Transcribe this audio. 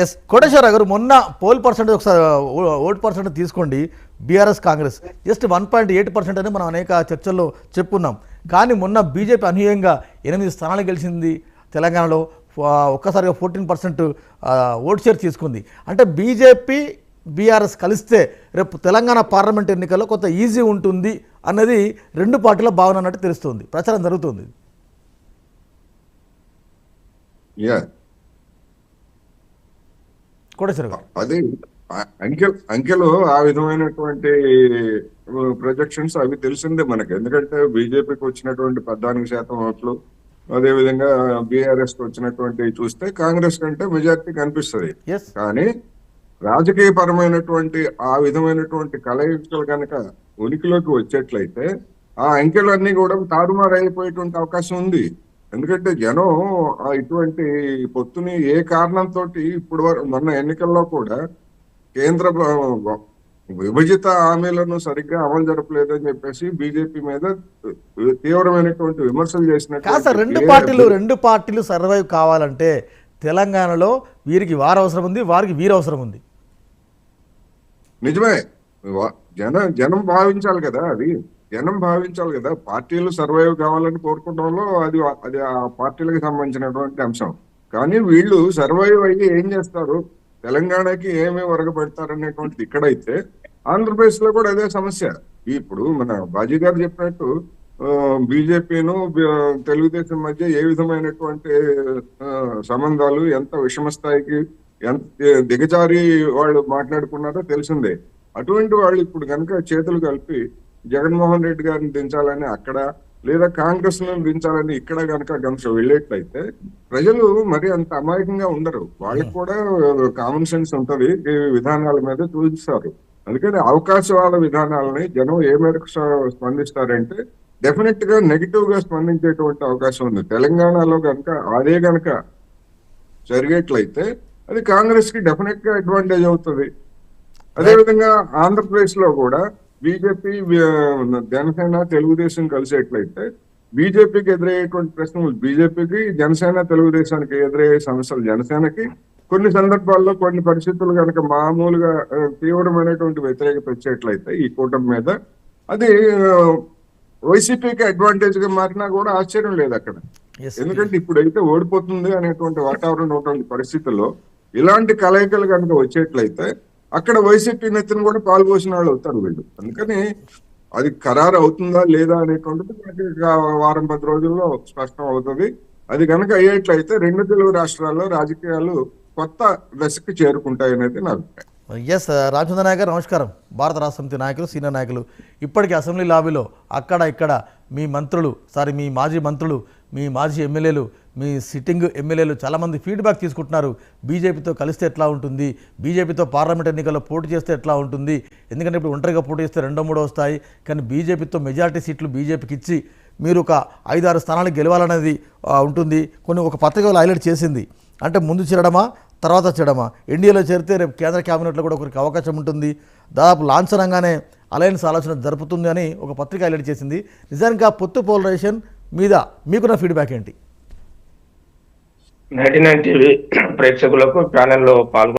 Yes Koteswararao గారు, మొన్న pole percent ఒకసారి ఓట్ పర్సెంట్ తీసుకోండి, బీఆర్ఎస్ కాంగ్రెస్ జస్ట్ 1.8% అని మనం అనేక చర్చల్లో చెప్పుకున్నాం. కానీ మొన్న బీజేపీ అనూహ్యంగా 8 స్థానాలు గెలిచింది తెలంగాణలో, ఒక్కసారిగా 14% ఓట్ షేర్ తీసుకుంది. అంటే బీజేపీ బీఆర్ఎస్ కలిస్తే రేపు తెలంగాణ పార్లమెంట్ ఎన్నికల్లో కొంత ఈజీ ఉంటుంది అన్నది రెండు పార్టీల భావన అన్నట్టు తెలుస్తుంది, ప్రచారం జరుగుతుంది. అది అంకెలు ఆ విధమైనటువంటి ప్రొజెక్షన్స్ అవి తెలిసిందే మనకి. ఎందుకంటే బీజేపీకి వచ్చినటువంటి 14% ఓట్లు, అదేవిధంగా బీఆర్ఎస్ కి వచ్చినటువంటి చూస్తే కాంగ్రెస్ కంటే మెజారిటీ కనిపిస్తుంది. కానీ రాజకీయ పరమైనటువంటి ఆ విధమైనటువంటి కలయికలు కనుక ఉనికిలోకి వచ్చేట్లయితే ఆ అంకెలన్నీ కూడా తారుమారు అయిపోయేటువంటి అవకాశం ఉంది. ఎందుకంటే జనం ఇటువంటి పొత్తుని ఏ కారణంతో ఇప్పుడు మొన్న ఎన్నికల్లో కూడా కేంద్ర విభజిత హామీలను సరిగ్గా అమలు జరపలేదని చెప్పేసి బీజేపీ మీద తీవ్రమైనటువంటి విమర్శలు చేసినట్టు. రెండు పార్టీలు సర్వైవ్ కావాలంటే తెలంగాణలో వీరికి వారు అవసరం ఉంది, వారికి వీరు అవసరం ఉంది. నిజమే, జనం భావించాలి కదా, జనం భావించాలి కదా. పార్టీలు సర్వైవ్ కావాలని కోరుకోవడంలో అది ఆ పార్టీలకు సంబంధించినటువంటి అంశం. కానీ వీళ్ళు సర్వైవ్ అయ్యి ఏం చేస్తారు, తెలంగాణకి ఏమి ఒరగబెడతారనేటువంటిది ఇక్కడైతే, ఆంధ్రప్రదేశ్ లో కూడా అదే సమస్య. ఇప్పుడు మన బాజీ గారు చెప్పినట్టు బీజేపీను తెలుగుదేశం మధ్య ఏ విధమైనటువంటి సంబంధాలు ఎంత విషమ స్థాయికి ఎంత దిగజారి వాళ్ళు మాట్లాడుకున్నారో తెలిసిందే. అటువంటి వాళ్ళు ఇప్పుడు కనుక చేతులు కలిపి జగన్మోహన్ రెడ్డి గారిని దించాలని అక్కడ, లేదా కాంగ్రెస్ ను దించాలని ఇక్కడ కనుక వెళ్ళేట్లయితే ప్రజలు మరి అంత అమాయకంగా ఉండరు. వాళ్ళకి కూడా కామన్ సెన్స్ ఉంటది, ఈ విధానాల మీద చూపిస్తారు. అందుకని అవకాశవాద విధానాలని జనం ఏ మేరకు స్పందిస్తారంటే డెఫినెట్ గా నెగిటివ్ గా స్పందించేటువంటి అవకాశం ఉంది. తెలంగాణలో అదే గనక జరిగేట్లయితే అది కాంగ్రెస్ కి డెఫినెట్ గా అడ్వాంటేజ్ అవుతుంది. అదేవిధంగా ఆంధ్రప్రదేశ్ లో కూడా బీజేపీ జనసేన తెలుగుదేశం కలిసేట్లయితే బీజేపీకి ఎదురయ్యేటువంటి ప్రశ్నలు బీజేపీకి, జనసేన తెలుగుదేశానికి ఎదురయ్యే సమస్యలు జనసేనకి, కొన్ని సందర్భాల్లో కొన్ని పరిస్థితులు కనుక మామూలుగా తీవ్రమైనటువంటి వ్యతిరేకత వచ్చేట్లయితే ఈ కూటమి మీద అది వైసీపీకి అడ్వాంటేజ్ గా మారినా కూడా ఆశ్చర్యం లేదు అక్కడ. ఎందుకంటే ఇప్పుడైతే ఓడిపోతుంది అనేటువంటి వాతావరణం ఉన్నటువంటి పరిస్థితుల్లో ఇలాంటి కలయికలు కనుక వచ్చేట్లయితే అక్కడ వైసీపీ నెత్తిని కూడా పాల్గొసిన వాళ్ళు అవుతారు వీళ్ళు. అందుకని అది ఖరారు అవుతుందా లేదా అనేటువంటిది వారం 10 రోజుల్లో స్పష్టం అవుతుంది. అది కనుక అయ్యేట్లయితే రెండు తెలుగు రాష్ట్రాల్లో రాజకీయాలు కొత్త దశకి చేరుకుంటాయనేది నా అభిప్రాయం. ఎస్ రామచంద్ర నాయక్ గారు నమస్కారం. భారత రాష్ట్ర సమితి నాయకులు, సీనియర్ నాయకులు, ఇప్పటికీ అసెంబ్లీ లాబీలో అక్కడ ఇక్కడ మీ మంత్రులు, మీ మాజీ మంత్రులు, మీ మాజీ ఎమ్మెల్యేలు, మీ సిట్టింగ్ ఎమ్మెల్యేలు చాలామంది ఫీడ్బ్యాక్ తీసుకుంటున్నారు. బీజేపీతో కలిస్తే ఎట్లా ఉంటుంది, బీజేపీతో పార్లమెంట్ ఎన్నికల్లో పోటీ చేస్తే ఎట్లా ఉంటుంది, ఎందుకంటే ఇప్పుడు ఒంటరిగా పోటీ చేస్తే 2-3 వస్తాయి, కానీ బీజేపీతో మెజారిటీ సీట్లు బీజేపీకి ఇచ్చి మీరు ఒక 5-6 స్థానాలు గెలవాలనేది ఉంటుంది. ఒక పత్రికలో హైలైట్ చేసింది. అంటే ముందు చేరడమా తర్వాత చేరడమా, ఎన్డీఏలో చేరితే రేపు కేంద్ర క్యాబినెట్లో కూడా ఒకరికి అవకాశం ఉంటుంది, దాదాపు లాంఛనంగానే అలయన్స్ ఆలోచన జరుపుతుంది అని ఒక పత్రిక హైలైట్ చేసింది. నిజానికి పొత్తు పోలరైజేషన్ మీద మీకున్న ఫీడ్బ్యాక్ ఏంటి? 99 టీవీ ప్రేక్షకులకు ప్యానెల్లో పాల్గొ